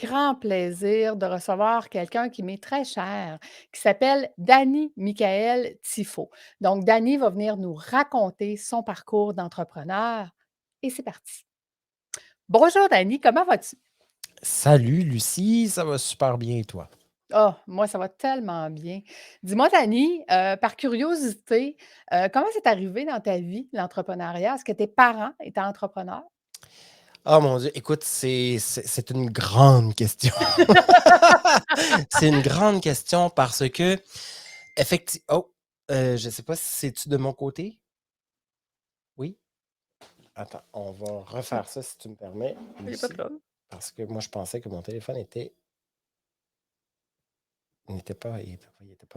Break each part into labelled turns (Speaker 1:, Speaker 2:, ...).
Speaker 1: grand plaisir de recevoir quelqu'un qui m'est très cher, qui s'appelle Dany Michael Tifo. Donc, Dany va venir nous raconter son parcours d'entrepreneur et c'est parti. Bonjour Dany, comment vas-tu?
Speaker 2: Salut Lucie, ça va super bien et toi?
Speaker 1: Ah, moi, ça va tellement bien. Dis-moi, Dany, par curiosité, comment c'est arrivé dans ta vie, l'entrepreneuriat? Est-ce que tes parents étaient entrepreneurs?
Speaker 2: Oh mon Dieu, écoute, c'est une grande question. C'est une grande question parce que, effectivement, je sais pas si c'est-tu de mon côté? Oui? Attends, on va
Speaker 1: Non,
Speaker 2: refaire ça si tu me permets,
Speaker 1: il n'y a pas de
Speaker 2: Lucie,
Speaker 1: problème.
Speaker 2: parce que moi je pensais que mon téléphone il était pas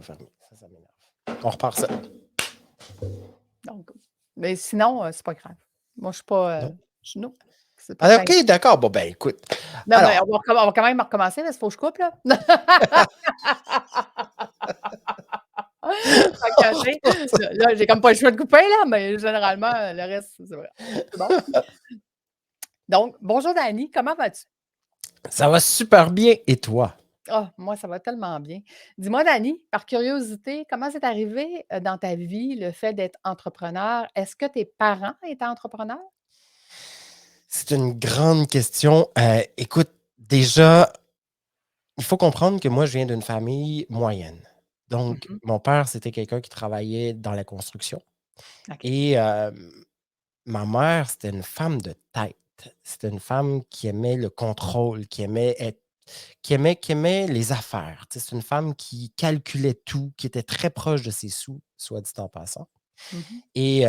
Speaker 2: fermé. Ça m'énerve. On repart ça.
Speaker 1: Donc, mais sinon, c'est pas grave. Moi, je suis pas,
Speaker 2: Non?
Speaker 1: non, c'est pas
Speaker 2: Ah,
Speaker 1: très grave.
Speaker 2: ok, d'accord. Bon, ben écoute.
Speaker 1: Non, mais
Speaker 2: Alors,
Speaker 1: on va quand même recommencer parce qu'il faut que je coupe, là. Fait que, tu sais, là, j'ai comme pas le choix de couper, là, mais généralement, le reste, c'est vrai. C'est bon? Donc, bonjour Dany, comment vas-tu?
Speaker 2: ça va super bien et toi?
Speaker 1: Ah, moi, ça va tellement bien. Dis-moi, Dany, par curiosité, comment c'est arrivé, dans ta vie, le fait d'être entrepreneur? Est-ce que tes parents étaient entrepreneurs?
Speaker 2: C'est une grande question. Écoute, déjà, il faut comprendre que moi, je viens d'une famille moyenne. Donc,
Speaker 1: Mmh.
Speaker 2: mon père, c'était quelqu'un qui travaillait dans la construction
Speaker 1: OK.
Speaker 2: et ma mère, c'était une femme de tête. C'était une femme qui aimait le contrôle, qui aimait les affaires. Tu sais, c'est une femme qui calculait tout, qui était très proche de ses sous, soit dit en passant.
Speaker 1: Mmh.
Speaker 2: Et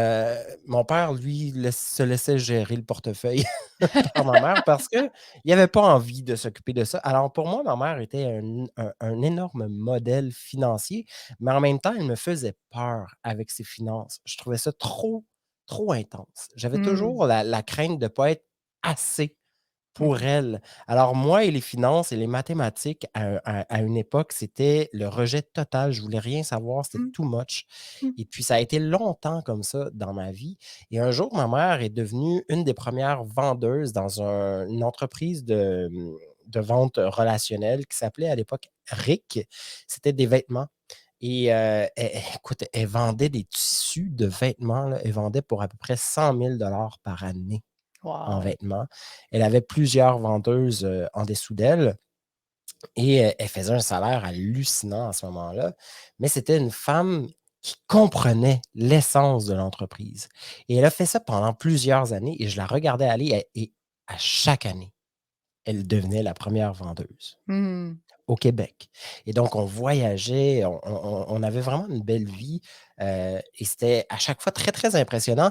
Speaker 2: mon père, lui, se laissait gérer le portefeuille par ma mère parce qu'il avait pas envie de s'occuper de ça. Alors pour moi, ma mère était un énorme modèle financier, mais en même temps, elle me faisait peur avec ses finances. Je trouvais ça trop, trop intense. J'avais
Speaker 1: Mmh.
Speaker 2: toujours la crainte de ne pas être assez pour
Speaker 1: Mmh.
Speaker 2: elle. Alors moi et les finances et les mathématiques à une époque, c'était le rejet total. Je voulais rien savoir, c'était
Speaker 1: Mmh.
Speaker 2: too much.
Speaker 1: Mmh.
Speaker 2: Et puis ça a été longtemps comme ça dans ma vie. Et un jour, ma mère est devenue une des premières vendeuses dans une entreprise de vente relationnelle qui s'appelait à l'époque RIC. C'était des vêtements. Et écoute, elle vendait des tissus de vêtements, là. Elle vendait pour à peu près 100 000 $ par année en
Speaker 1: Wow!
Speaker 2: vêtements. Elle avait plusieurs vendeuses, en dessous d'elle et elle faisait un salaire hallucinant à ce moment-là. Mais c'était une femme qui comprenait l'essence de l'entreprise et elle a fait ça pendant plusieurs années et je la regardais aller et à chaque année, elle devenait la première vendeuse
Speaker 1: Mmh.
Speaker 2: au Québec. Et donc, on voyageait, on avait vraiment une belle vie, et c'était à chaque fois très, très impressionnant.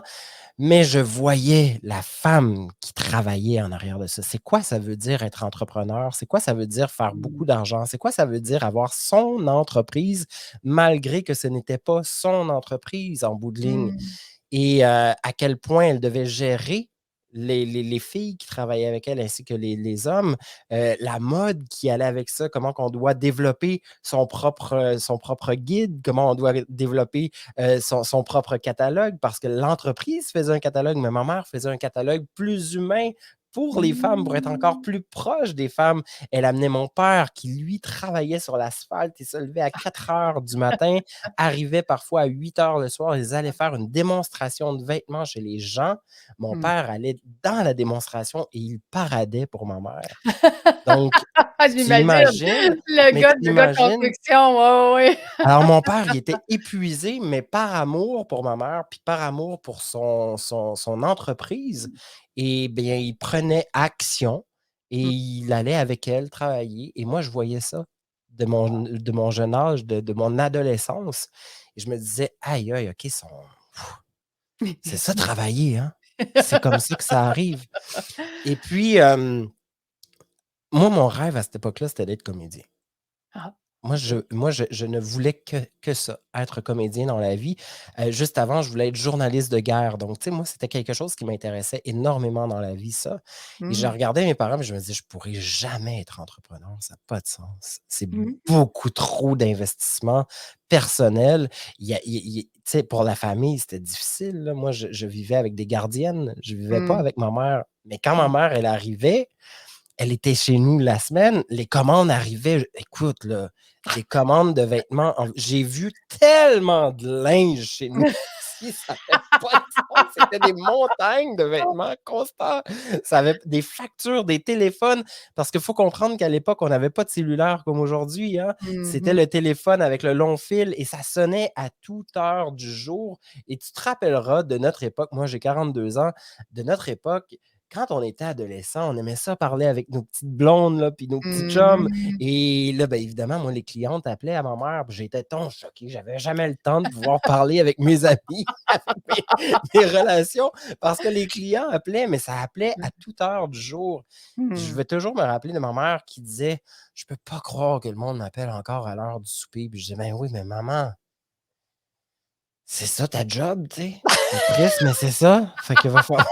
Speaker 2: Mais je voyais la femme qui travaillait en arrière de ça. C'est quoi ça veut dire être entrepreneur? C'est quoi ça veut dire faire beaucoup
Speaker 1: Mmh.
Speaker 2: d'argent? C'est quoi ça veut dire avoir son entreprise malgré que ce n'était pas son entreprise en bout de ligne?
Speaker 1: Mmh.
Speaker 2: Et à quel point elle devait gérer les filles qui travaillaient avec elle ainsi que les hommes, la mode qui allait avec ça, comment qu'on doit développer son propre guide, comment on doit développer son propre catalogue, parce que l'entreprise faisait un catalogue, mais ma mère faisait un catalogue plus humain pour les femmes, pour être encore
Speaker 1: Mmh.
Speaker 2: plus proche des femmes. Elle amenait mon père qui, lui, travaillait sur l'asphalte et se levait à 4 heures du matin, arrivait parfois à 8 heures le soir. Ils allaient faire une démonstration de vêtements chez les gens. Mon
Speaker 1: Mmh.
Speaker 2: père allait dans la démonstration et il paradait pour ma mère. Donc, tu
Speaker 1: J'imagine,
Speaker 2: imagines,
Speaker 1: le
Speaker 2: mais tu
Speaker 1: gars de
Speaker 2: imagines
Speaker 1: construction, ouais, ouais.
Speaker 2: alors mon père, il était épuisé, mais par amour pour ma mère, puis par amour pour son entreprise, et bien, il prenait action et
Speaker 1: Mmh.
Speaker 2: il allait avec elle travailler et moi, je voyais ça de mon jeune âge, de mon adolescence et je me disais: «Aïe, aïe, OK, c'est ça travailler, hein? C'est comme ça que ça arrive» et puis, moi, mon rêve à cette époque-là, c'était d'être comédien.
Speaker 1: Ah,
Speaker 2: Moi, je
Speaker 1: OK.
Speaker 2: moi, je je ne voulais que ça, être comédien dans la vie. Juste avant, je voulais être journaliste de guerre. Donc, tu sais, moi, c'était quelque chose qui m'intéressait énormément dans la vie, ça. Et je
Speaker 1: Mmh.
Speaker 2: regardais mes parents, et je me disais: «Je pourrais jamais être entrepreneur, ça n'a pas de sens. C'est
Speaker 1: Mmh.
Speaker 2: beaucoup trop d'investissement personnel». Tu sais, pour la famille, c'était difficile, là. Moi, je vivais avec des gardiennes, je vivais pas
Speaker 1: Mmh.
Speaker 2: avec ma mère. Mais quand ma
Speaker 1: Mmh.
Speaker 2: mère, elle arrivait, elle était chez nous la semaine, les commandes arrivaient, écoute, là, des commandes de vêtements. J'ai vu tellement de linge chez nous ici, ça n'avait pas de sens. C'était des montagnes de vêtements constants. Ça avait des factures, des téléphones. Parce qu'il faut comprendre qu'à l'époque, on n'avait pas de cellulaire comme aujourd'hui, hein. C'était
Speaker 1: Mmh.
Speaker 2: le téléphone avec le long fil et ça sonnait à toute heure du jour. Et tu te rappelleras de notre époque, moi j'ai 42 ans, de notre époque, quand on était adolescent, on aimait ça parler avec nos petites blondes, là, puis nos petits chums.
Speaker 1: Mmh.
Speaker 2: Et là, ben, évidemment, moi, les clientes appelaient à ma mère, puis j'étais tant choqué. J'avais jamais le temps de pouvoir parler avec mes amis, avec mes relations, parce que les clients appelaient, mais ça appelait à toute heure du jour. Je
Speaker 1: Mmh.
Speaker 2: vais toujours me rappeler de ma mère qui disait: «Je peux pas croire que le monde m'appelle encore à l'heure du souper». Puis je disais: «Ben oui, mais maman, c'est ça ta job, tu sais? C'est triste, mais c'est ça. Fait qu'il va falloir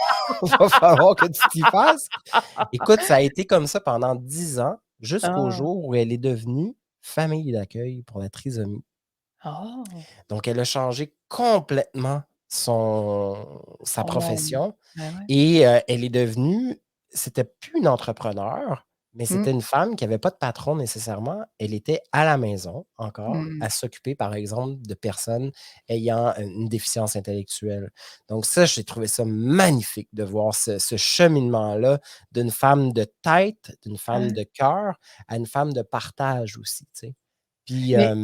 Speaker 2: va falloir que tu t'y fasses». Écoute, ça a été comme ça pendant 10 ans, jusqu'au
Speaker 1: Ah!
Speaker 2: jour où elle est devenue famille d'accueil pour la trisomie.
Speaker 1: Oh!
Speaker 2: Donc elle a changé complètement sa
Speaker 1: Son monde.
Speaker 2: profession
Speaker 1: Ben ouais.
Speaker 2: et elle est devenue c'était plus une entrepreneur, mais
Speaker 1: Mmh.
Speaker 2: c'était une femme qui avait pas de patron nécessairement. Elle était à la maison encore,
Speaker 1: Mmh.
Speaker 2: à s'occuper, par exemple, de personnes ayant une déficience intellectuelle. Donc ça, j'ai trouvé ça magnifique de voir ce cheminement-là d'une femme de tête, d'une femme
Speaker 1: Ouais.
Speaker 2: de cœur à une femme de partage aussi, tu sais? Puis,
Speaker 1: Mais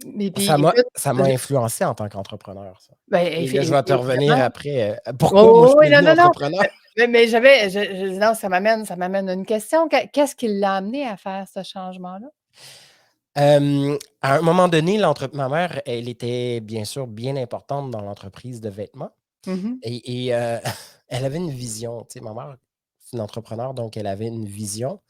Speaker 1: mais puis écoute,
Speaker 2: ça m'a influencé en tant qu'entrepreneur, ça.
Speaker 1: ben,
Speaker 2: Et là, je vais te revenir
Speaker 1: évidemment.
Speaker 2: après,
Speaker 1: Oui,
Speaker 2: pourquoi moi je
Speaker 1: oui,
Speaker 2: suis
Speaker 1: oui, non,
Speaker 2: devenu
Speaker 1: non, non.
Speaker 2: entrepreneur.
Speaker 1: Mais j'avais je non, ça m'amène à une question. Qu'est-ce qui l'a amené à faire ce changement-là?
Speaker 2: À un moment donné, ma mère, elle était bien sûr bien importante dans l'entreprise de vêtements
Speaker 1: Mmh mh.
Speaker 2: et elle avait une vision, tu sais, ma mère, c'est une entrepreneure, donc elle avait une vision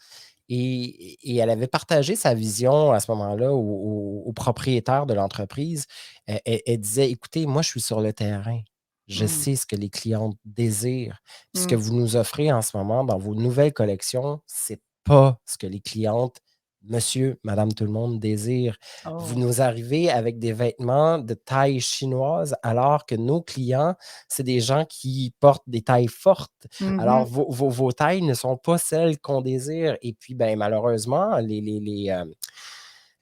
Speaker 2: et elle avait partagé sa vision à ce moment-là au propriétaire de l'entreprise. Elle disait: «Écoutez, moi, je suis sur le terrain. Je
Speaker 1: Mmh.
Speaker 2: sais ce que les clientes désirent. Puis ce que
Speaker 1: Mmh.
Speaker 2: vous nous offrez en ce moment dans vos nouvelles collections, c'est pas ce que les clientes, monsieur, madame, tout le monde désirent. Vous
Speaker 1: Oh.
Speaker 2: nous arrivez avec des vêtements de taille chinoise alors que nos clients, c'est des gens qui portent des tailles fortes.
Speaker 1: Mmh
Speaker 2: Alors,
Speaker 1: mh.
Speaker 2: vos tailles ne sont pas celles qu'on désire. Et puis, ben, malheureusement,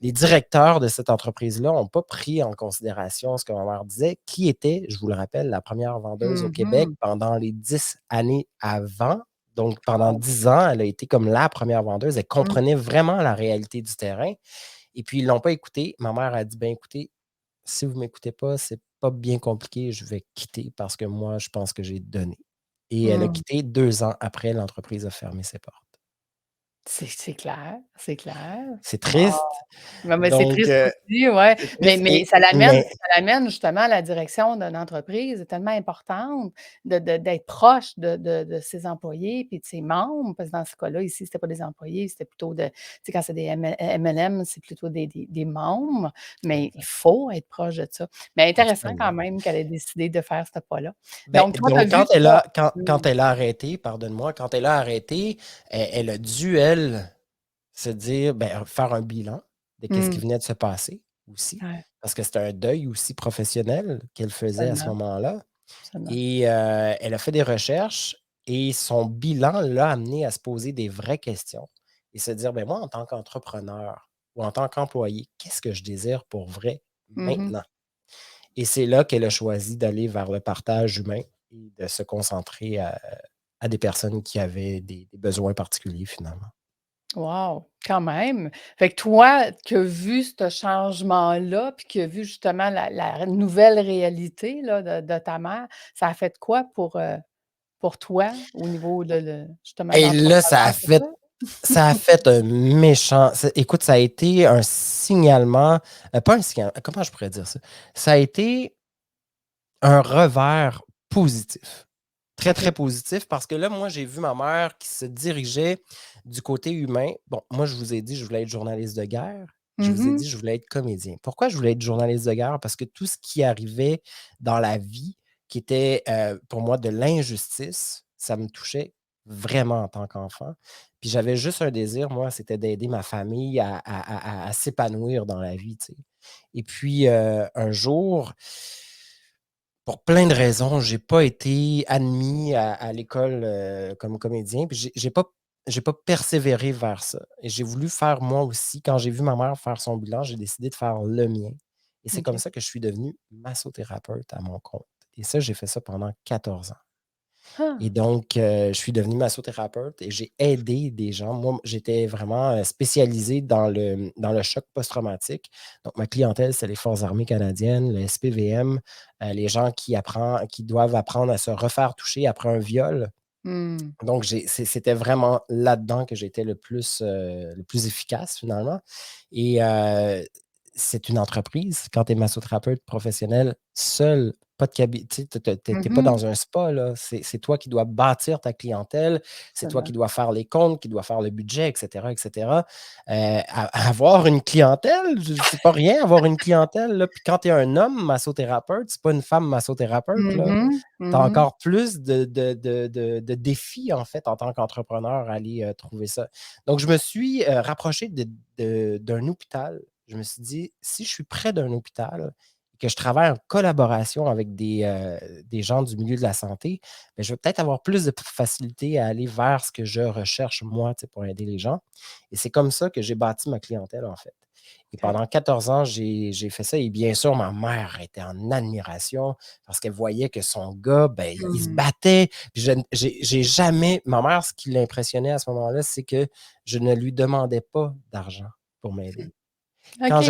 Speaker 2: les directeurs de cette entreprise-là n'ont pas pris en considération ce que ma mère disait, qui était, je vous le rappelle, la première vendeuse au
Speaker 1: Mmh
Speaker 2: Québec
Speaker 1: mh.
Speaker 2: pendant les 10 années avant. Donc, pendant
Speaker 1: Wow.
Speaker 2: 10 ans, elle a été comme la première vendeuse. Elle
Speaker 1: Mmh.
Speaker 2: comprenait vraiment la réalité du terrain. Et puis, ils ne l'ont pas écouté. Ma mère a dit, ben écoutez, si vous ne m'écoutez pas, c'est pas bien compliqué, je vais quitter parce que moi, je pense que j'ai donné. Et elle a
Speaker 1: Mmh.
Speaker 2: quitté 2 ans après, l'entreprise a fermé ses portes.
Speaker 1: C'est clair, c'est clair.
Speaker 2: C'est
Speaker 1: Wow!
Speaker 2: triste,
Speaker 1: Non, mais c'est
Speaker 2: donc
Speaker 1: triste aussi, ouais,
Speaker 2: c'est
Speaker 1: mais
Speaker 2: triste
Speaker 1: mais
Speaker 2: et
Speaker 1: ça l'amène
Speaker 2: mais
Speaker 1: ça l'amène justement à la direction d'une entreprise est tellement importante d'être proche de ses employés puis de ses membres, parce que dans ce cas-là, ici, c'était pas des employés, c'était plutôt tu sais, quand c'est des M&M, c'est plutôt des membres, mais il
Speaker 2: exact,
Speaker 1: faut être proche de ça. Mais intéressant quand
Speaker 2: absolument.
Speaker 1: même qu'elle ait décidé de faire ce pas-là.
Speaker 2: Ben,
Speaker 1: Donc toi, tu as
Speaker 2: donc
Speaker 1: vu ça.
Speaker 2: quand
Speaker 1: Mmh.
Speaker 2: elle a arrêté, pardonne-moi, quand elle a arrêté, elle a dû, elle, se dire, ben, faire un bilan de qu'est-ce qui
Speaker 1: Mmh.
Speaker 2: venait de se passer aussi,
Speaker 1: Ouais,
Speaker 2: parce que c'était un deuil aussi professionnel qu'elle faisait à ce
Speaker 1: absolument,
Speaker 2: moment-là.
Speaker 1: absolument.
Speaker 2: Et elle a fait des recherches et son bilan l'a amené à se poser des vraies questions et se dire, ben moi, en tant qu'entrepreneur ou en tant qu'employé, qu'est-ce que je désire pour vrai
Speaker 1: Mmh mh.
Speaker 2: maintenant? Et c'est là qu'elle a choisi d'aller vers le partage humain et de se concentrer à des personnes qui avaient des besoins particuliers finalement.
Speaker 1: Wow, quand même. Fait que toi, qui as vu ce changement-là, puis qui as vu justement la nouvelle réalité là, de ta mère, ça a fait quoi pour toi au niveau de justement
Speaker 2: Et là,
Speaker 1: d'entrepreneur, c'est ça?
Speaker 2: ça a fait un méchant écoute, ça a été un signalement, pas un signalement, comment je pourrais dire ça? Ça a été un revers positif. Très, très
Speaker 1: OK.
Speaker 2: positif parce que là, moi, j'ai vu ma mère qui se dirigeait du côté humain. Bon, moi, je vous ai dit, je voulais être journaliste de guerre. Je vous ai
Speaker 1: Mmh.
Speaker 2: dit, je voulais être comédien. Pourquoi je voulais être journaliste de guerre? Parce que tout ce qui arrivait dans la vie, qui était pour moi de l'injustice, ça me touchait vraiment en tant qu'enfant. Puis j'avais juste un désir, moi, c'était d'aider ma famille à s'épanouir dans la vie, tu sais. Et puis, un jour, pour plein de raisons, j'ai pas été admis à l'école, comme comédien, puis j'ai pas j'ai pas persévéré vers ça et j'ai voulu faire moi aussi. Quand j'ai vu ma mère faire son bilan, j'ai décidé de faire le mien et c'est comme
Speaker 1: OK.
Speaker 2: ça que je suis devenu massothérapeute à mon compte et ça, j'ai fait ça pendant 14 ans. Et
Speaker 1: Ah!
Speaker 2: donc, je suis devenu massothérapeute et j'ai aidé des gens. Moi, j'étais vraiment, spécialisé dans le choc post-traumatique. Donc ma clientèle, c'est les Forces armées canadiennes, le SPVM, les gens qui doivent apprendre à se refaire toucher après un viol.
Speaker 1: Mmh.
Speaker 2: Donc c'était vraiment là-dedans que j'étais le plus efficace finalement et c'est une entreprise. Quand tu es massothérapeute professionnel, seul, pas de cabi tu sais, tu pas
Speaker 1: Mmh.
Speaker 2: dans un spa là, c'est toi qui dois bâtir ta clientèle, c'est toi qui
Speaker 1: Absolument.
Speaker 2: dois faire les comptes, qui dois faire le budget et cetera et cetera. Avoir une clientèle, c'est pas rien avoir une clientèle là, puis quand tu es un homme massothérapeute, c'est pas une femme massothérapeute là.
Speaker 1: Mmh.
Speaker 2: Tu as
Speaker 1: Mmh.
Speaker 2: encore plus de défis, en fait, en tant qu'entrepreneur à aller, trouver ça. Donc je me suis, rapproché d'un hôpital. Je me suis dit: «Si je suis près d'un hôpital et que je travaille en collaboration avec des gens du milieu de la santé, beh, je vais peut-être avoir plus de facilité à aller vers ce que je recherche moi, tu sais, pour aider les gens» et c'est comme ça que j'ai bâti ma clientèle, en fait. Et
Speaker 1: OK.
Speaker 2: pendant 14 ans, j'ai fait ça et bien sûr, ma mère était en admiration parce qu'elle voyait que son gars, ben, il se
Speaker 1: Mmh.
Speaker 2: battait. Puis j'ai jamais ma mère, ce qui l'impressionnait à ce moment-là, c'est que je ne lui demandais pas d'argent pour
Speaker 1: Mmh.
Speaker 2: m'aider.
Speaker 1: OK.
Speaker 2: Quand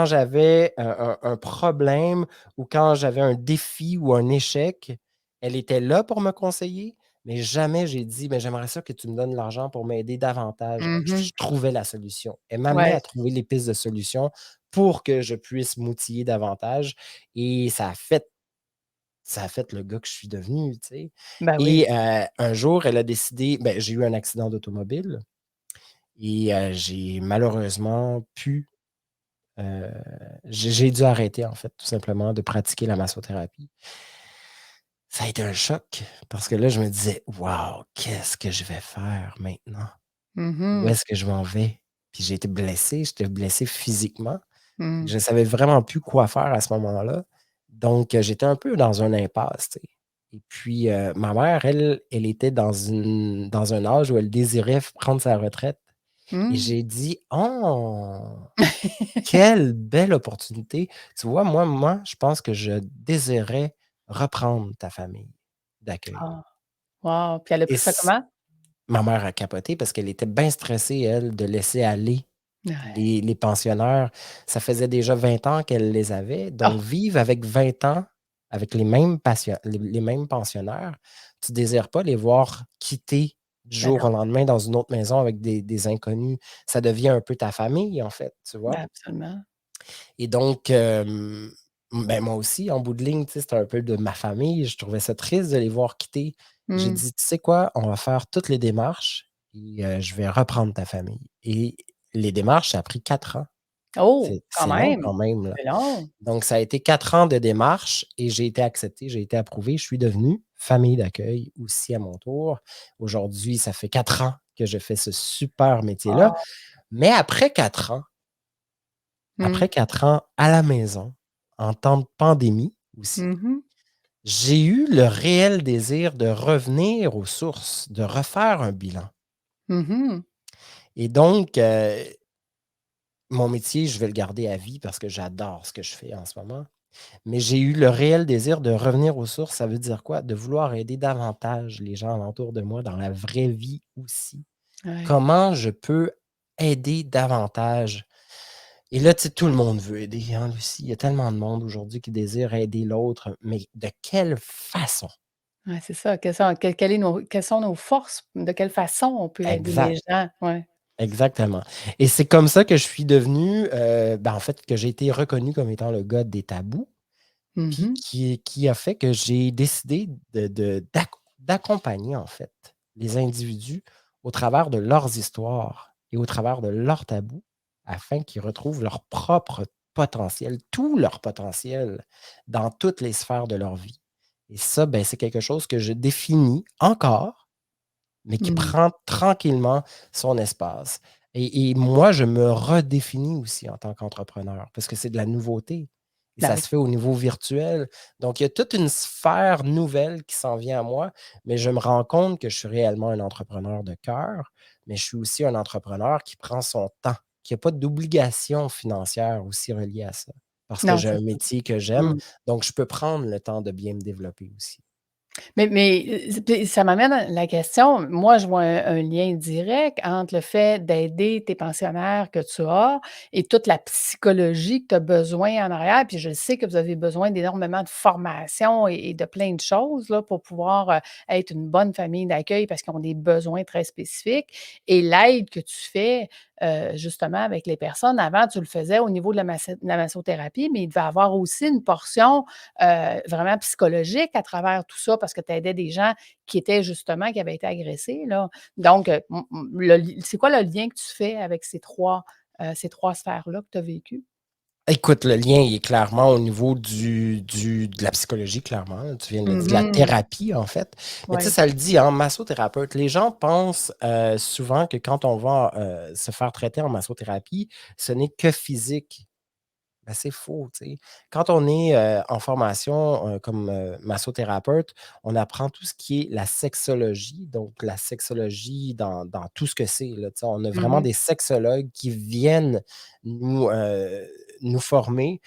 Speaker 2: j'avais un problème ou quand j'avais un défi ou un échec, elle était là pour me conseiller, mais jamais j'ai dit: «Ben, j'aimerais ça que tu me donnes l'argent pour m'aider davantage».
Speaker 1: Mmh.
Speaker 2: Je trouvais la solution. Elle m'amenait
Speaker 1: Ouais,
Speaker 2: à trouver les pistes de solutions pour que je puisse m'outiller davantage et ça a fait le gars que je suis devenu, tu sais?
Speaker 1: ben oui.
Speaker 2: Et un jour, elle a décidé ben, j'ai eu un accident d'automobile et j'ai malheureusement pu Heu, j'ai dû arrêter, en fait, tout simplement de pratiquer la massothérapie. Ça a été un choc parce que là, je me disais: «Waouh, qu'est-ce que je vais faire maintenant? Où
Speaker 1: Mmh.
Speaker 2: est-ce que je m'en vais?» Puis j'ai été blessé, j'étais blessé physiquement.
Speaker 1: Mmh.
Speaker 2: Je ne savais vraiment plus quoi faire à ce moment-là. Donc, j'étais un peu dans un impasse, tu sais. Et puis, ma mère, elle était dans un âge où elle désirait prendre sa retraite et
Speaker 1: Mmh.
Speaker 2: j'ai dit: «Oh!» Quelle belle opportunité. Tu vois, moi, je pense que je désirais reprendre ta famille d'accueil
Speaker 1: Ah, wow! Puis elle a
Speaker 2: et
Speaker 1: pris ça comment?
Speaker 2: ma mère a capoté parce qu'elle était bien stressée, elle, de laisser aller
Speaker 1: Ouais.
Speaker 2: les pensionnaires. Ça faisait déjà 20 ans qu'elle les avait, donc
Speaker 1: Oh!
Speaker 2: vivre avec 20 ans, avec les mêmes pensionnaires, tu désires pas les voir quitter du
Speaker 1: Ben
Speaker 2: jour
Speaker 1: non,
Speaker 2: au lendemain dans une autre maison avec des inconnus. Ça devient un peu ta famille, en fait, tu vois?
Speaker 1: absolument.
Speaker 2: Et donc, ben, moi aussi, en bout de ligne, tu sais, c'était un peu de ma famille. Je trouvais ça triste de les voir quitter. J'ai
Speaker 1: Mmh.
Speaker 2: dit: «Tu sais quoi? On va faire toutes les démarches et je vais reprendre ta famille» et les démarches, ça a pris 4 ans.
Speaker 1: Oh! Quand
Speaker 2: C'est long
Speaker 1: même!
Speaker 2: quand même, là.
Speaker 1: C'est long.
Speaker 2: Donc ça a été 4 ans de démarches et j'ai été accepté, j'ai été approuvé. Je suis devenu famille d'accueil aussi à mon tour. Aujourd'hui, ça fait 4 ans que je fais ce super métier-là.
Speaker 1: Wow!
Speaker 2: Mais
Speaker 1: Mmh.
Speaker 2: après 4 ans à la maison, en temps de pandémie aussi,
Speaker 1: Mmh mh.
Speaker 2: j'ai eu le réel désir de revenir aux sources, de refaire un bilan.
Speaker 1: Mmh.
Speaker 2: Et donc, mon métier, je vais le garder à vie parce que j'adore ce que je fais en ce moment. Mais j'ai eu le réel désir de revenir aux sources. Ça veut dire quoi? De vouloir aider davantage les gens alentour de moi dans la vraie vie aussi.
Speaker 1: Ouais.
Speaker 2: Comment je peux aider davantage? Et là, tu sais, tout le monde veut aider, hein, Lucie. Il y a tellement de monde aujourd'hui qui désire aider l'autre, mais de quelle façon?
Speaker 1: Ouais, c'est ça. Quelles sont nos forces? De quelle façon on peut aider les
Speaker 2: Exact,
Speaker 1: gens? Ouais.
Speaker 2: exactement. Et c'est comme ça que je suis devenu, ben, en fait, que j'ai été reconnu comme étant le gars des tabous,
Speaker 1: Mmh
Speaker 2: puis
Speaker 1: mh.
Speaker 2: qui a fait que j'ai décidé d'accompagner, en fait, les individus au travers de leurs histoires et au travers de leurs tabous, afin qu'ils retrouvent leur propre potentiel, tout leur potentiel dans toutes les sphères de leur vie. Et ça, ben, c'est quelque chose que je définis encore, mais qui
Speaker 1: Mmh.
Speaker 2: prend tranquillement son espace. Et moi, je me redéfinis aussi en tant qu'entrepreneur parce que c'est de la nouveauté. et
Speaker 1: Ben
Speaker 2: ça
Speaker 1: oui.
Speaker 2: se fait au niveau virtuel. Donc, il y a toute une sphère nouvelle qui s'en vient à moi, mais je me rends compte que je suis réellement un entrepreneur de cœur, mais je suis aussi un entrepreneur qui prend son temps, qui a pas d'obligation financière aussi reliée à ça, parce que
Speaker 1: Non,
Speaker 2: j'ai
Speaker 1: c'est
Speaker 2: un
Speaker 1: ça.
Speaker 2: métier que j'aime,
Speaker 1: Mmh.
Speaker 2: donc je peux prendre le temps de bien me développer aussi.
Speaker 1: Puis ça m'amène à la question, moi, je vois un lien direct entre le fait d'aider tes pensionnaires que tu as et toute la psychologie que tu as besoin en arrière. Puis je sais que vous avez besoin d'énormément de formation et de plein de choses là, pour pouvoir, être une bonne famille d'accueil parce qu'ils ont des besoins très spécifiques et l'aide que tu fais, justement avec les personnes. Avant, tu le faisais au niveau de la massothérapie, mais il devait avoir aussi une portion vraiment psychologique à travers tout ça parce que tu aidais des gens qui étaient justement qui avaient été agressés, là. Donc, le li c'est quoi le lien que tu fais avec ces 3 sphères-là que tu as vécues?
Speaker 2: Écoute, le lien il est clairement au niveau de la psychologie, clairement, là, tu viens de le dire, de la
Speaker 1: Mmh.
Speaker 2: thérapie, en fait. Mais tu sais,
Speaker 1: Ouais.
Speaker 2: ça le dit, hein, massothérapeute. Les gens pensent souvent que quand on va se faire traiter en massothérapie, ce n'est que physique. Ben, c'est faux, tu sais. Quand on est, en formation, comme, massothérapeute, on apprend tout ce qui est la sexologie, donc la sexologie dans tout ce que c'est, là, tu sais. On a vraiment
Speaker 1: Mmh.
Speaker 2: des sexologues qui viennent nous former.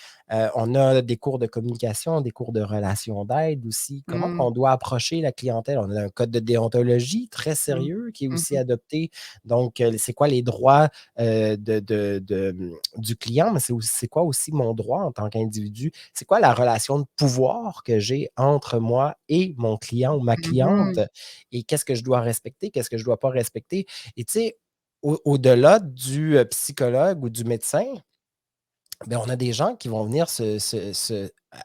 Speaker 2: On a des cours de communication, des cours de relations d'aide aussi. Comment
Speaker 1: Mmh.
Speaker 2: qu'on doit approcher la clientèle? On a un code de déontologie très
Speaker 1: Mmh.
Speaker 2: sérieux qui est aussi
Speaker 1: Mmh.
Speaker 2: adopté. Donc, c'est quoi les droits, du client, mais c'est quoi aussi mon droit en tant qu'individu? C'est quoi la relation de pouvoir que j'ai entre moi et mon client ou ma cliente?
Speaker 1: Mmh.
Speaker 2: Et qu'est-ce que je dois respecter? Qu'est-ce que je ne dois pas respecter? Et tu sais, au-delà du psychologue ou du médecin, ben, on a des gens qui vont venir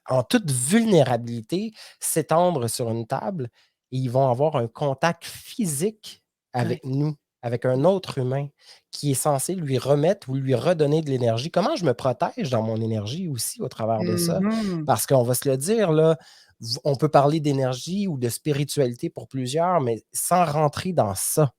Speaker 2: en toute vulnérabilité, s'étendre sur une table et ils vont avoir un contact physique
Speaker 1: Ouais.
Speaker 2: avec nous, avec un autre humain qui est censé lui remettre ou lui redonner de l'énergie. Comment je me protège dans mon énergie aussi au travers de ça?
Speaker 1: Mmh.
Speaker 2: Parce qu'on va se le dire, là, on peut parler d'énergie ou de spiritualité pour plusieurs, mais sans rentrer dans ça.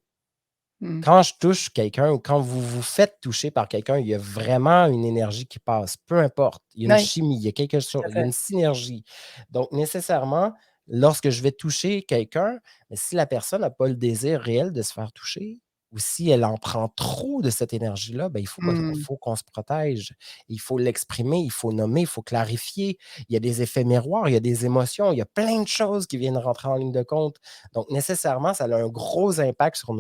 Speaker 1: Mmh.
Speaker 2: Quand je touche quelqu'un ou quand vous vous faites toucher par quelqu'un, il y a vraiment une énergie qui passe, peu importe. Il y a une
Speaker 1: Oui,
Speaker 2: chimie, il y a quelque
Speaker 1: tout
Speaker 2: chose,
Speaker 1: à
Speaker 2: il y a
Speaker 1: fait.
Speaker 2: une synergie. Donc, nécessairement, lorsque je vais toucher quelqu'un, mais si la personne n'a pas le désir réel de se faire toucher, ou si elle en prend trop de cette énergie-là, ben,
Speaker 1: Mmh.
Speaker 2: faut qu'on se protège. Il faut l'exprimer, il faut nommer, il faut clarifier. Il y a des effets miroirs, il y a des émotions, il y a plein de choses qui viennent rentrer en ligne de compte. Donc, nécessairement, ça a un gros impact sur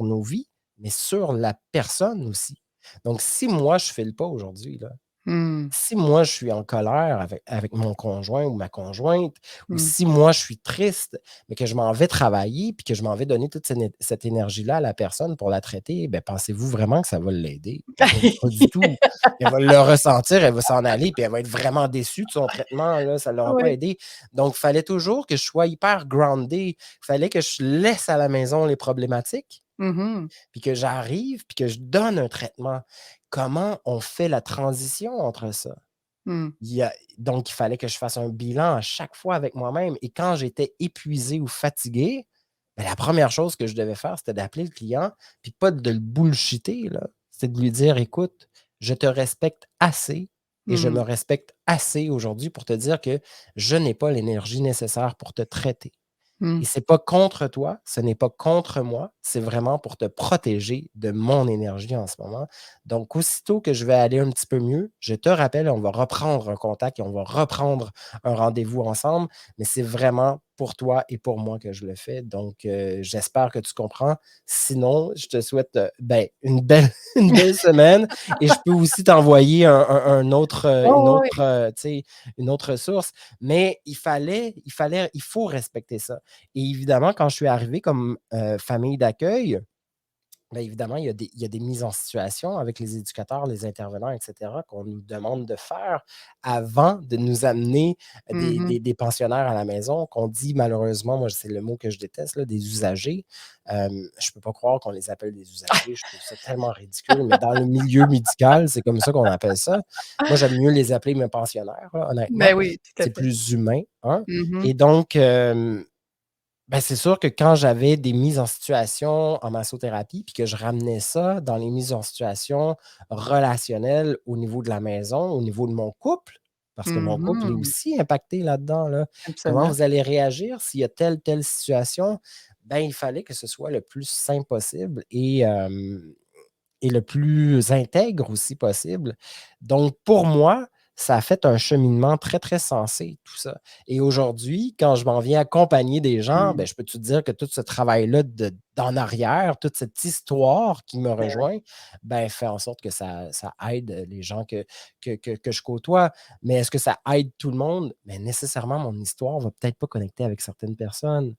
Speaker 2: nos vies, mais sur la personne aussi. Donc, si moi, je ne file pas aujourd'hui, là,
Speaker 1: Mmh.
Speaker 2: si moi, je suis en colère avec mon conjoint ou ma conjointe, ou
Speaker 1: Mmh.
Speaker 2: si moi, je suis triste, mais que je m'en vais travailler, puis que je m'en vais donner toute cette énergie-là à la personne pour la traiter, ben, pensez-vous vraiment que ça va l'aider? Pas du tout. Elle va le ressentir, elle va s'en aller, puis elle va être vraiment déçue de son traitement, là, ça ne l'aura pas
Speaker 1: Oui.
Speaker 2: aidé. Donc, il fallait toujours que je sois hyper groundé. Il fallait que je laisse à la maison les problématiques,
Speaker 1: Mmh.
Speaker 2: puis que j'arrive, puis que je donne un traitement. Comment on fait la transition entre ça?
Speaker 1: Mmh.
Speaker 2: Donc, il fallait que je fasse un bilan à chaque fois avec moi-même. Et quand j'étais épuisé ou fatigué, ben, la première chose que je devais faire, c'était d'appeler le client, puis pas de le bullshitter, là. C'est de lui dire: «Écoute, je te respecte assez et je
Speaker 1: Mmh.
Speaker 2: me respecte assez aujourd'hui pour te dire que je n'ai pas l'énergie nécessaire pour te traiter. Et
Speaker 1: Mmh.
Speaker 2: c'est pas contre toi, ce n'est pas contre moi, c'est vraiment pour te protéger de mon énergie en ce moment. Donc, aussitôt que je vais aller un petit peu mieux, je te rappelle, on va reprendre un contact et on va reprendre un rendez-vous ensemble, mais c'est vraiment pour toi et pour moi que je le fais. Donc, j'espère que tu comprends. Sinon, je te souhaite, ben, une belle une belle semaine et je peux aussi t'envoyer un autre,
Speaker 1: Oh oui.
Speaker 2: tu sais, une autre source, mais il faut respecter ça. Et évidemment, quand je suis arrivé comme, famille d'accueil, bien évidemment, il y a des mises en situation avec les éducateurs, les intervenants et cetera qu'on nous demande de faire avant de nous amener
Speaker 1: Mmh mh.
Speaker 2: des pensionnaires à la maison qu'on dit malheureusement, moi c'est le mot que je déteste là, des usagers. Je peux pas croire qu'on les appelle des usagers, je trouve ça tellement ridicule, mais dans le milieu médical, c'est comme ça qu'on appelle ça. Moi, j'aime mieux les appeler mes pensionnaires là, honnêtement.
Speaker 1: Ben oui, tout à
Speaker 2: C'est
Speaker 1: fait.
Speaker 2: plus humain, hein?
Speaker 1: Mmh mh.
Speaker 2: Et donc, ben, c'est sûr que quand j'avais des mises en situation en massothérapie, puis que je ramenais ça dans les mises en situation relationnelles au niveau de la maison, au niveau de mon couple, parce que mon couple est
Speaker 1: Mmh.
Speaker 2: aussi impacté là-dedans, là. Comment
Speaker 1: Absolument.
Speaker 2: vous allez réagir s'il y a telle situation? Ben, il fallait que ce soit le plus simple possible et le plus intègre aussi possible. Donc, pour moi, ça a fait un cheminement très, très sensé, tout ça. Et aujourd'hui, quand je m'en viens accompagner des gens,
Speaker 1: Mmh.
Speaker 2: ben, je peux te dire que tout ce travail-là d'en arrière, toute cette histoire qui me
Speaker 1: Ben oui.
Speaker 2: rejoint, ben, fait en sorte que ça aide les gens que je côtoie. Mais est-ce que ça aide tout le monde? Mais nécessairement, mon histoire va peut-être pas connecter avec certaines personnes.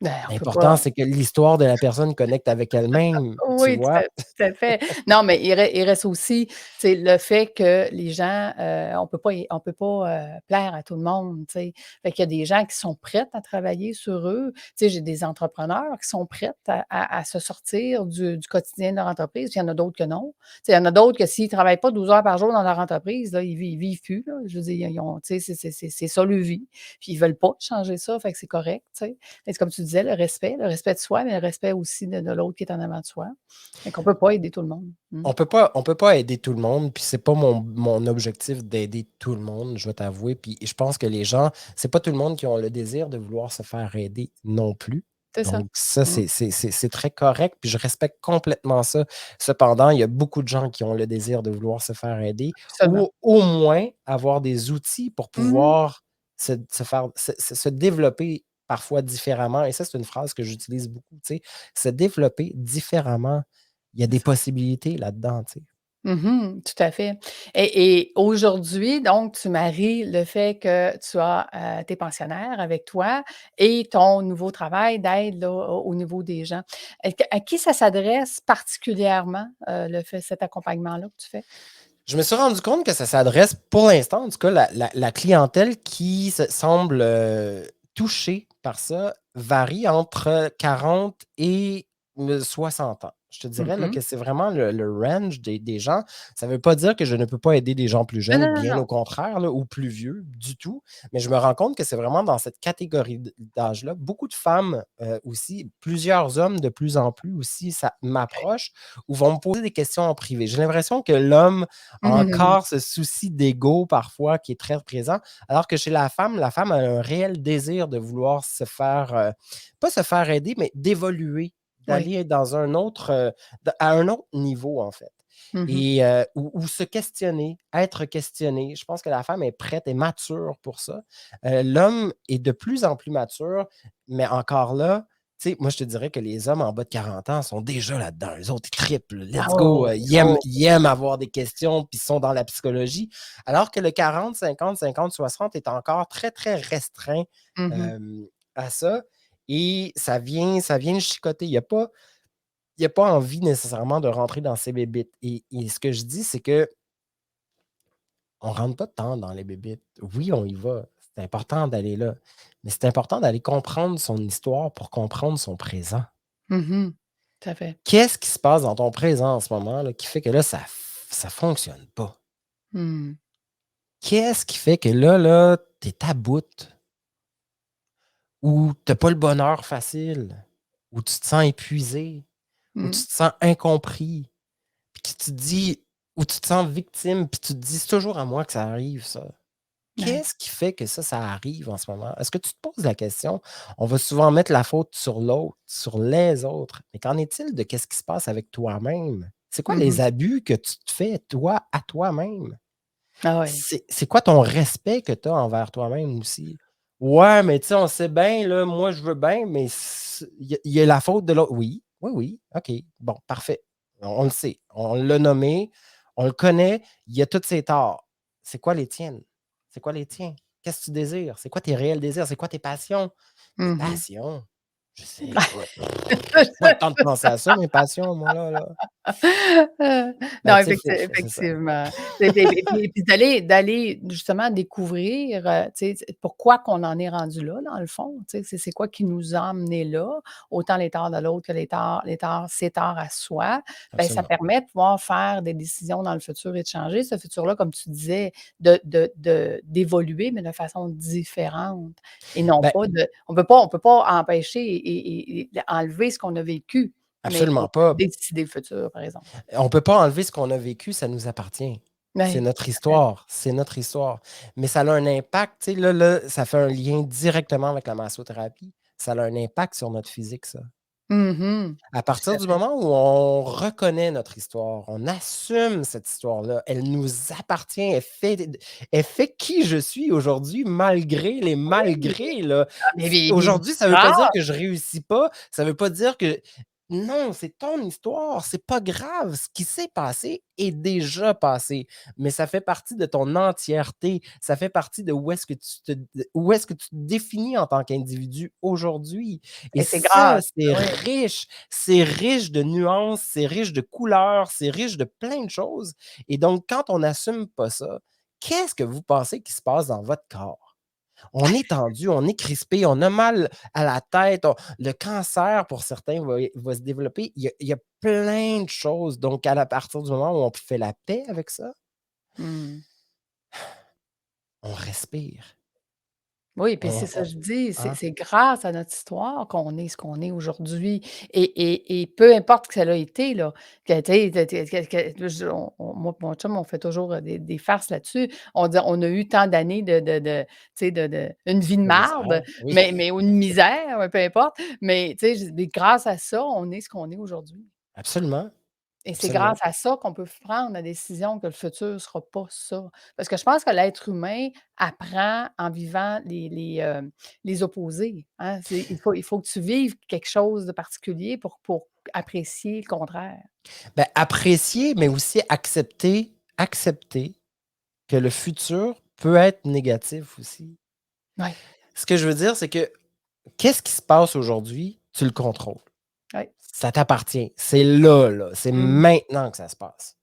Speaker 1: Ben, on peut pas.
Speaker 2: L'important, c'est que l'histoire de la personne connecte avec elle-même, tu
Speaker 1: Oui,
Speaker 2: vois?
Speaker 1: tout à fait. Non, mais il reste aussi, tu sais, le fait que les gens, on peut pas, plaire à tout le monde, tu sais. Fait qu'il y a des gens qui sont prêts à travailler sur eux. Tu sais, j'ai des entrepreneurs qui sont prêts à se sortir du quotidien de leur entreprise, puis il y en a d'autres que non. Tu sais, il y en a d'autres que s'ils travaillent pas 12 heures par jour dans leur entreprise, là, ils vivent plus, là. Je veux dire, ils ont tu sais, c'est ça leur vie, puis ils veulent pas changer ça, fait que c'est correct, tu sais. Mais c'est comme tu disais, le respect de soi, mais le respect aussi de l'autre qui est en avant de soi. Fait qu'on peut pas aider tout le monde. Mmh.
Speaker 2: On peut pas aider tout le monde, puis c'est pas mon objectif d'aider tout le monde, je vais t'avouer. Puis je pense que les gens, c'est pas tout le monde qui ont le désir de vouloir se faire aider non plus.
Speaker 1: C'est ça.
Speaker 2: Donc ça,
Speaker 1: Mmh.
Speaker 2: c'est très correct, puis je respecte complètement ça. Cependant, il y a beaucoup de gens qui ont le désir de vouloir se faire aider
Speaker 1: Absolument.
Speaker 2: ou au moins avoir des outils pour
Speaker 1: Mmh.
Speaker 2: pouvoir se développer parfois différemment. Et ça, c'est une phrase que j'utilise beaucoup, tu sais, se développer différemment. Il y a
Speaker 1: C'est
Speaker 2: des
Speaker 1: ça.
Speaker 2: possibilités là-dedans, tu sais.
Speaker 1: Mmh. Tout à fait. Et aujourd'hui, donc, tu maries le fait que tu as, tes pensionnaires avec toi et ton nouveau travail d'aide, là, au niveau des gens. À qui ça s'adresse particulièrement, cet accompagnement-là que tu fais?
Speaker 2: Je me suis rendu compte que ça s'adresse, pour l'instant, en tout cas, la clientèle qui semble touchée par ça varie entre 40 et 60 ans. Je te dirais là,
Speaker 1: Mmh.
Speaker 2: que c'est vraiment le range des gens. Ça ne veut pas dire que je ne peux pas aider des gens plus
Speaker 1: Non,
Speaker 2: jeunes,
Speaker 1: non, non,
Speaker 2: bien
Speaker 1: non.
Speaker 2: au contraire, là, ou plus vieux, du tout. Mais je me rends compte que c'est vraiment dans cette catégorie d'âge-là. Beaucoup de femmes aussi, plusieurs hommes de plus en plus aussi, ça m'approche ou vont me poser des questions en privé. J'ai l'impression que l'homme a
Speaker 1: Mmh.
Speaker 2: encore ce souci d'ego parfois qui est très présent, alors que chez la femme a un réel désir de vouloir se faire, pas se faire aider, mais d'évoluer,
Speaker 1: Oui.
Speaker 2: d'aller dans un autre, à un autre niveau en fait.
Speaker 1: Mmh.
Speaker 2: Et ou se questionner, être questionné. Je pense que la femme est prête et mature pour ça. L'homme est de plus en plus mature, mais encore là, tu sais, moi, je te dirais que les hommes en bas de 40 ans sont déjà là-dedans. Eux autres, ils triplent.
Speaker 1: Ah
Speaker 2: Let's go.
Speaker 1: oui,
Speaker 2: Ils
Speaker 1: oui.
Speaker 2: aiment,
Speaker 1: Oh
Speaker 2: ils aiment avoir des questions, puis ils sont dans la psychologie. Alors que le 40, 50, 50, 60 est encore très, très restreint
Speaker 1: oui. Mmh.
Speaker 2: euh, à ça. Et ça vient le chicoter. Il n'y a pas envie nécessairement de rentrer dans ces bébites. Et ce que je dis, c'est que on ne rentre pas tant dans les bébites. Oui, on y va. C'est important d'aller là. Mais c'est important d'aller comprendre son histoire pour comprendre son présent.
Speaker 1: Mmh. Tout à fait.
Speaker 2: Qu'est-ce qui se passe dans ton présent en ce moment là, qui fait que là, ça fonctionne pas?
Speaker 1: Mmh.
Speaker 2: Qu'est-ce qui fait que là, tu es à bout ou tu pas le bonheur facile, ou tu te sens épuisé, ou tu
Speaker 1: Mmh.
Speaker 2: te sens incompris, puis que tu te dis, ou tu te sens victime, puis tu te dis: «C'est toujours à moi que ça arrive ça».
Speaker 1: Ouais.
Speaker 2: Qu'est-ce qui fait que ça arrive en ce moment? Est-ce que tu te poses la question? On va souvent mettre la faute sur l'autre, sur les autres, mais qu'en est-il de qu'est-ce qui se passe avec toi-même? C'est quoi les
Speaker 1: Mmh.
Speaker 2: abus que tu te fais, toi, à toi-même?
Speaker 1: Ah oui.
Speaker 2: C'est quoi ton respect que tu as envers toi-même aussi? Ouais, mais tu sais, on sait bien, là, moi, je veux bien, mais il y a la faute de l'autre. Oui, oui, oui, OK, bon, parfait. On le sait, on l'a nommé, on le connaît, il y a tous ses torts. C'est quoi les tiennes? C'est quoi les tiens? Qu'est-ce que tu désires? C'est quoi tes réels désirs? C'est quoi tes passions? Mes
Speaker 1: Mmh.
Speaker 2: passions? Je sais, écoute, j'ai pas le temps de penser à ça, mes passions, moi, là.
Speaker 1: Non,
Speaker 2: Ben, tu sais, c'est ça.
Speaker 1: effectivement. Puis d'aller justement découvrir, tu sais, pourquoi qu'on en est rendu là, dans le fond, tu sais, c'est quoi qui nous a amenés là, autant les torts de l'autre que ses torts à soi. Ben ça
Speaker 2: Absolument.
Speaker 1: permet de pouvoir faire des décisions dans le futur et de changer ce futur-là, comme tu disais, d'évoluer, mais de façon différente et non
Speaker 2: Ben,
Speaker 1: pas de on peut pas empêcher et enlever ce qu'on a vécu. Mais on
Speaker 2: absolument
Speaker 1: peut
Speaker 2: pas.
Speaker 1: décider le futur, par exemple.
Speaker 2: On ne peut pas enlever ce qu'on a vécu, ça nous appartient.
Speaker 1: Oui, tout à fait.
Speaker 2: C'est notre histoire. Mais ça a un impact, tu sais, là, ça fait un lien directement avec la massothérapie. Ça a un impact sur notre physique, ça.
Speaker 1: Mmh.
Speaker 2: À
Speaker 1: Tout
Speaker 2: partir
Speaker 1: à
Speaker 2: du
Speaker 1: fait.
Speaker 2: moment où on reconnaît notre histoire, on assume cette histoire-là, elle nous appartient, elle fait qui je suis aujourd'hui malgré les
Speaker 1: Oui,
Speaker 2: malgrés, là.
Speaker 1: ah mais
Speaker 2: Aujourd'hui, ça veut pas dire
Speaker 1: grave!
Speaker 2: que je réussis pas, ça veut pas dire que non, c'est ton histoire, c'est pas grave. Ce qui s'est passé est déjà passé, mais ça fait partie de ton entièreté. Ça fait partie de où est-ce que tu te définis en tant qu'individu aujourd'hui. Et
Speaker 1: Et c'est
Speaker 2: ça,
Speaker 1: grâce, oui,
Speaker 2: c'est riche de nuances, c'est riche de couleurs, c'est riche de plein de choses. Et donc, quand on n'assume pas ça, qu'est-ce que vous pensez qui se passe dans votre corps? On est tendu, on est crispé, on a mal à la tête, le cancer pour certains va se développer. Il y a plein de choses. Donc, à partir du moment où on fait la paix avec ça,
Speaker 1: mmh.
Speaker 2: on respire.
Speaker 1: Oui, puis c'est ça
Speaker 2: On
Speaker 1: que je dis, c'est
Speaker 2: hein?
Speaker 1: c'est grâce à notre histoire qu'on est ce qu'on est aujourd'hui et peu importe que ça l'a été là, que tu sais, que je moi et mon chum, on fait toujours, des farces là-dessus. On dit: «On a eu tant d'années de tu sais, de une vie de
Speaker 2: De
Speaker 1: marde,
Speaker 2: misère, oui,
Speaker 1: mais ou une misère, peu importe, mais tu sais, je dis grâce à ça, on est ce qu'on est aujourd'hui».
Speaker 2: absolument,
Speaker 1: Et c'est grâce
Speaker 2: absolument.
Speaker 1: à ça qu'on peut prendre la décision que le futur ne sera pas ça. Parce que je pense que l'être humain apprend en vivant les opposés, hein. Il faut que tu vives quelque chose de particulier pour apprécier le contraire.
Speaker 2: Ben, apprécier, mais aussi accepter que le futur peut être négatif aussi.
Speaker 1: Oui,
Speaker 2: Ce que je veux dire, c'est que qu'est-ce qui se passe aujourd'hui, tu le contrôles.
Speaker 1: oui.
Speaker 2: Ça t'appartient. C'est là, là. C'est
Speaker 1: Mmh.
Speaker 2: maintenant que ça se passe.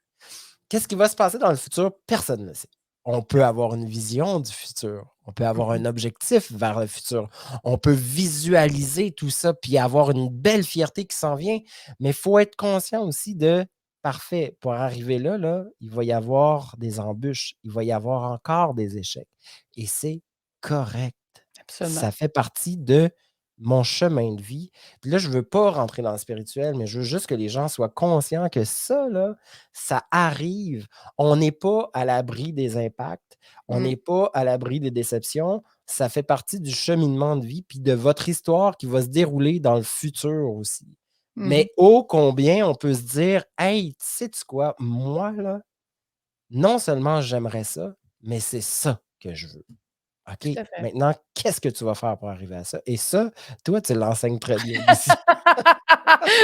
Speaker 2: Qu'est-ce qui va se passer dans le futur? Personne ne le sait. On peut avoir une vision du futur. On peut avoir
Speaker 1: Mmh.
Speaker 2: un objectif vers le futur. On peut visualiser tout ça puis avoir une belle fierté qui s'en vient. Mais il faut être conscient aussi de parfait, pour arriver là, là, il va y avoir des embûches. Il va y avoir encore des échecs. Et c'est correct.
Speaker 1: Absolument.
Speaker 2: Ça fait partie de mon chemin de vie. Puis là, je ne veux pas rentrer dans le spirituel, mais je veux juste que les gens soient conscients que ça, là, ça arrive. On n'est pas à l'abri des impacts, on
Speaker 1: Mmh.
Speaker 2: n'est pas à l'abri des déceptions. Ça fait partie du cheminement de vie, puis de votre histoire qui va se dérouler dans le futur aussi.
Speaker 1: Mmh.
Speaker 2: Mais ô combien on peut se dire: «Hey, sais-tu quoi? Moi, là, non seulement j'aimerais ça, mais c'est ça que je veux». OK,
Speaker 1: Tout à fait.
Speaker 2: maintenant, qu'est-ce que tu vas faire pour arriver à ça? Et ça, toi, tu l'enseignes très bien aussi.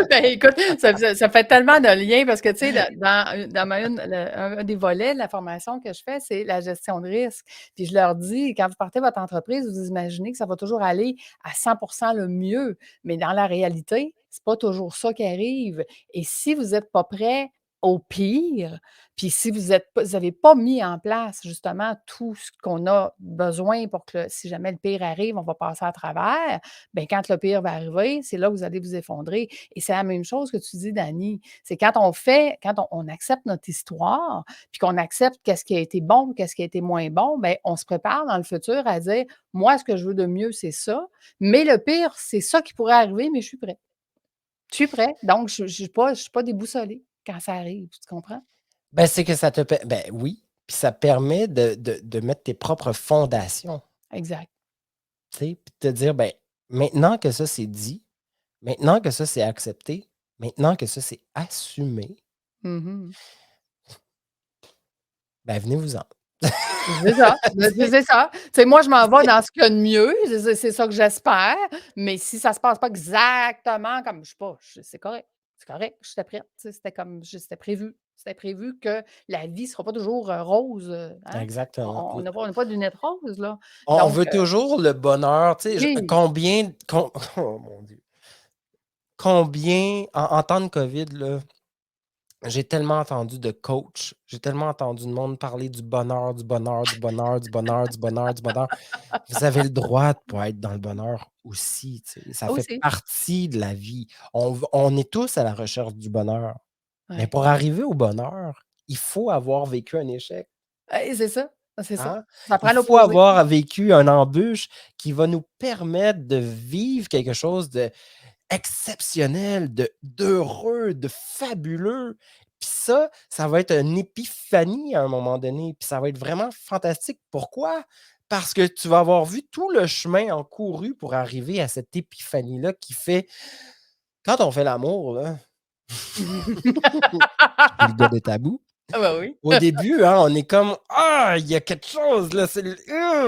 Speaker 1: Ben, écoute, ça fait tellement de liens parce que, tu sais, dans ma une le un des volets de la formation que je fais, c'est la gestion de risque. Puis je leur dis: «Quand vous partez votre entreprise, vous imaginez que ça va toujours aller à 100 le mieux, mais dans la réalité, c'est pas toujours ça qui arrive et si vous êtes pas prêt au pire, puis si vous avez pas mis en place justement tout ce qu'on a besoin pour que si jamais le pire arrive, on va passer à travers, ben quand le pire va arriver, c'est là que vous allez vous effondrer et c'est la même chose que tu dis, Dani. C'est quand on accepte notre histoire, puis qu'on accepte qu'est-ce qui a été bon, qu'est-ce qui a été moins bon, ben on se prépare dans le futur à dire: «Moi, ce que je veux de mieux, c'est ça, mais le pire, c'est ça qui pourrait arriver, mais je suis prêt. Je suis prêt, donc je suis pas déboussolée quand ça arrive», tu comprends?
Speaker 2: Ben, c'est que ça te ben oui, puis ça permet de mettre tes propres fondations,
Speaker 1: Exact.
Speaker 2: tu sais, puis de te dire: «Ben, maintenant que ça c'est dit, maintenant que ça c'est accepté, maintenant que ça c'est assumé,
Speaker 1: Mmh.
Speaker 2: ben venez-vous-en».
Speaker 1: C'est ça,
Speaker 2: Tu
Speaker 1: c'est
Speaker 2: sais?
Speaker 1: ça. Tu sais, moi, je m'en vais
Speaker 2: C'est
Speaker 1: dans ce qu'il y a de mieux, c'est ça que j'espère, mais si ça se passe pas exactement comme je sais pas, c'est correct, j'étais prête, tu sais, c'était prévu. C'était prévu que la vie sera pas toujours, rose, hein.
Speaker 2: exactement.
Speaker 1: On n'a pas de lunettes roses, là.
Speaker 2: On
Speaker 1: Donc
Speaker 2: veut toujours le bonheur, tu sais,
Speaker 1: oui,
Speaker 2: combien oh mon Dieu, combien en temps de COVID, là, j'ai tellement entendu de coachs, j'ai tellement entendu de monde parler du bonheur, du bonheur, du bonheur, du bonheur, du bonheur, du bonheur. Vous avez le droit de pas être dans le bonheur aussi, tu sais, ça fait
Speaker 1: aussi.
Speaker 2: partie de la vie. On est tous à la recherche du bonheur, mais
Speaker 1: Ouais.
Speaker 2: pour arriver au bonheur, il faut avoir vécu un échec,
Speaker 1: C'est ça, c'est ça.
Speaker 2: hein?
Speaker 1: Ça
Speaker 2: Il
Speaker 1: prend
Speaker 2: faut
Speaker 1: l'opposé.
Speaker 2: avoir vécu une embûche qui va nous permettre de vivre quelque chose de exceptionnel, de d'heureux, de fabuleux. Puis ça va être une épiphanie à un moment donné, puis ça va être vraiment fantastique. Pourquoi? Parce que tu vas avoir vu tout le chemin encouru pour arriver à cette épiphanie-là qui fait quand on fait l'amour, là, je suis le gars de tabou.
Speaker 1: Ah bah oui.
Speaker 2: Au début, hein, on est comme: «Ah, il y a quelque chose là,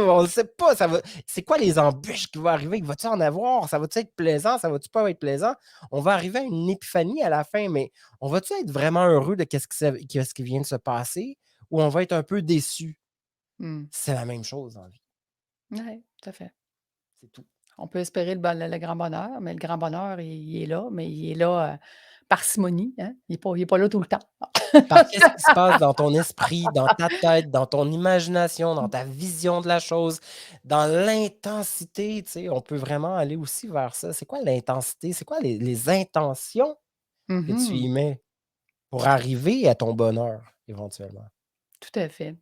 Speaker 2: on ne sait pas, ça va c'est quoi les embûches qui vont arriver? Va-tu en avoir? Ça va-tu être plaisant? Ça va-tu pas être plaisant?» On va arriver à une épiphanie à la fin, mais on va-tu être vraiment heureux de qu'est-ce qui vient de se passer ou on va être un peu déçu?
Speaker 1: Mmh.
Speaker 2: C'est la même chose dans la vie,
Speaker 1: Ouais, tout à fait.
Speaker 2: c'est tout.
Speaker 1: On peut espérer le grand bonheur, mais le grand bonheur, il est là, mais il est là, parcimonie, hein. Il est pas là tout le temps.
Speaker 2: Par qu'est-ce qui se passe dans ton esprit, dans ta tête, dans ton imagination, dans ta vision de la chose, dans l'intensité, tu sais, on peut vraiment aller aussi vers ça. C'est quoi l'intensité? C'est quoi les intentions que tu
Speaker 1: Mmh.
Speaker 2: y mets pour arriver à ton bonheur éventuellement?
Speaker 1: Tout à fait.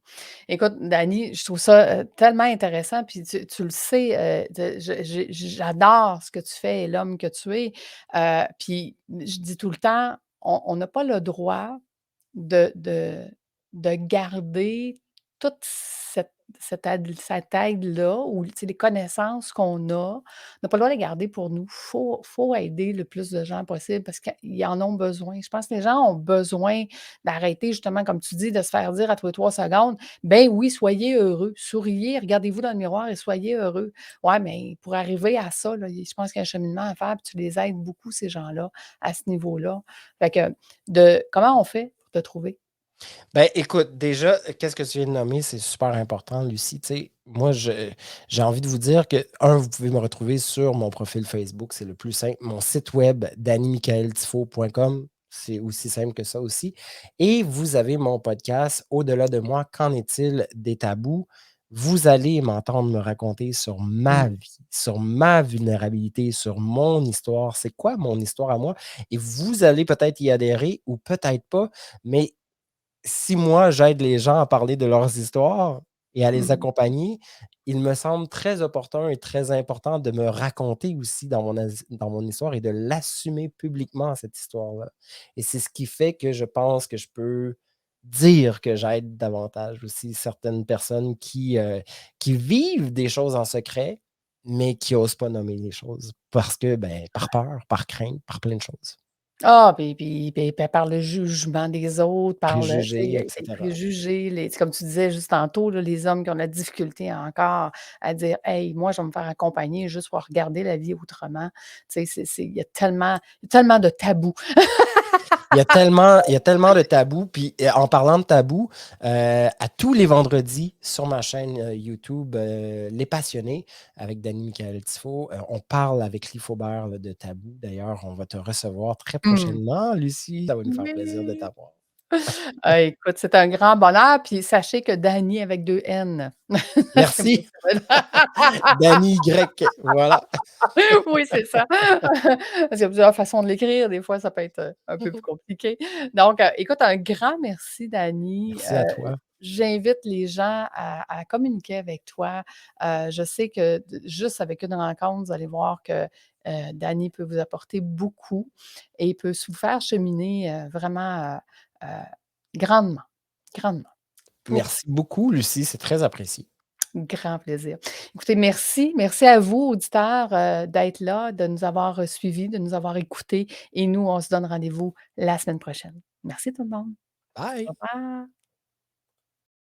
Speaker 1: Écoute, Dani, je trouve ça, tellement intéressant, puis tu le sais, de j'adore ce que tu fais et l'homme que tu es, puis je dis tout le temps, on n'a pas le droit de de de garder toute cette aide-là ou tu sais, les connaissances qu'on a, on n'a pas le droit de les garder pour nous. Faut aider le plus de gens possible parce qu'ils en ont besoin. Je pense que les gens ont besoin d'arrêter justement, comme tu dis, de se faire dire à tous les 3 secondes: «Ben oui, soyez heureux, souriez, regardez-vous dans le miroir et soyez heureux». Ouais, mais pour arriver à ça, là, je pense qu'il y a un cheminement à faire, puis tu les aides beaucoup ces gens-là, à ce niveau-là. Fait que comment on fait pour te trouver?
Speaker 2: Ben, écoute, déjà, qu'est-ce que tu viens de nommer, c'est super important, Lucie. Tu sais, moi, j'ai envie de vous dire que, vous pouvez me retrouver sur mon profil Facebook, c'est le plus simple. Mon site web, dannymichaeltifo.com, c'est aussi simple que ça aussi. Et vous avez mon podcast, Au-delà de moi, qu'en est-il des tabous? Vous allez m'entendre me raconter sur
Speaker 1: Mmh.
Speaker 2: ma vie, sur ma vulnérabilité, sur mon histoire. C'est quoi mon histoire à moi? Et vous allez peut-être y adhérer ou peut-être pas, mais si moi, j'aide les gens à parler de leurs histoires et à les
Speaker 1: Mmh.
Speaker 2: accompagner, il me semble très opportun et très important de me raconter aussi dans mon histoire et de l'assumer publiquement, cette histoire-là. Et c'est ce qui fait que je pense que je peux dire que j'aide davantage aussi certaines personnes qui vivent des choses en secret, mais qui osent pas nommer les choses parce que, ben, par peur, par crainte, par plein de choses.
Speaker 1: Ah, puis par le jugement des autres, par le tu sais,
Speaker 2: Préjugés, et
Speaker 1: les
Speaker 2: cetera.
Speaker 1: préjugés, c'est comme tu disais juste tantôt, là, les hommes qui ont de la difficulté encore à dire: «Hey, moi, je vais me faire accompagner juste pour regarder la vie autrement». Tu sais, il y a tellement de tabous.
Speaker 2: Il y a tellement de tabous. Puis en parlant de tabous, à tous les vendredis sur ma chaîne YouTube, Les Passionnés, avec Danny Michael Tifo, on parle avec Lee Faubert là, de tabous. D'ailleurs, on va te recevoir très
Speaker 1: Mmh.
Speaker 2: prochainement, Lucie. Ça va nous faire plaisir de
Speaker 1: Oui.
Speaker 2: t'avoir.
Speaker 1: Ah, écoute, c'est un grand bonheur, puis sachez que Dany avec 2 N. C'est moi
Speaker 2: Merci,
Speaker 1: qui
Speaker 2: Danny Y. Voilà.
Speaker 1: oui, c'est ça. Parce qu'il y a plusieurs façons de l'écrire, des fois, ça peut être, un peu plus compliqué. Donc, écoute, un grand merci, Dany.
Speaker 2: Merci à toi.
Speaker 1: J'invite les gens à communiquer avec toi. Je sais que juste avec une rencontre, vous allez voir que, Dany peut vous apporter beaucoup et peut vous faire cheminer, vraiment, grandement, grandement. Pour
Speaker 2: Merci beaucoup, Lucie. C'est très apprécié.
Speaker 1: grand plaisir. Écoutez, merci. Merci à vous, auditeurs, d'être là, de nous avoir, suivis, de nous avoir écoutés et nous, on se donne rendez-vous la semaine prochaine. Merci tout le monde.
Speaker 2: Bye.
Speaker 1: Au revoir.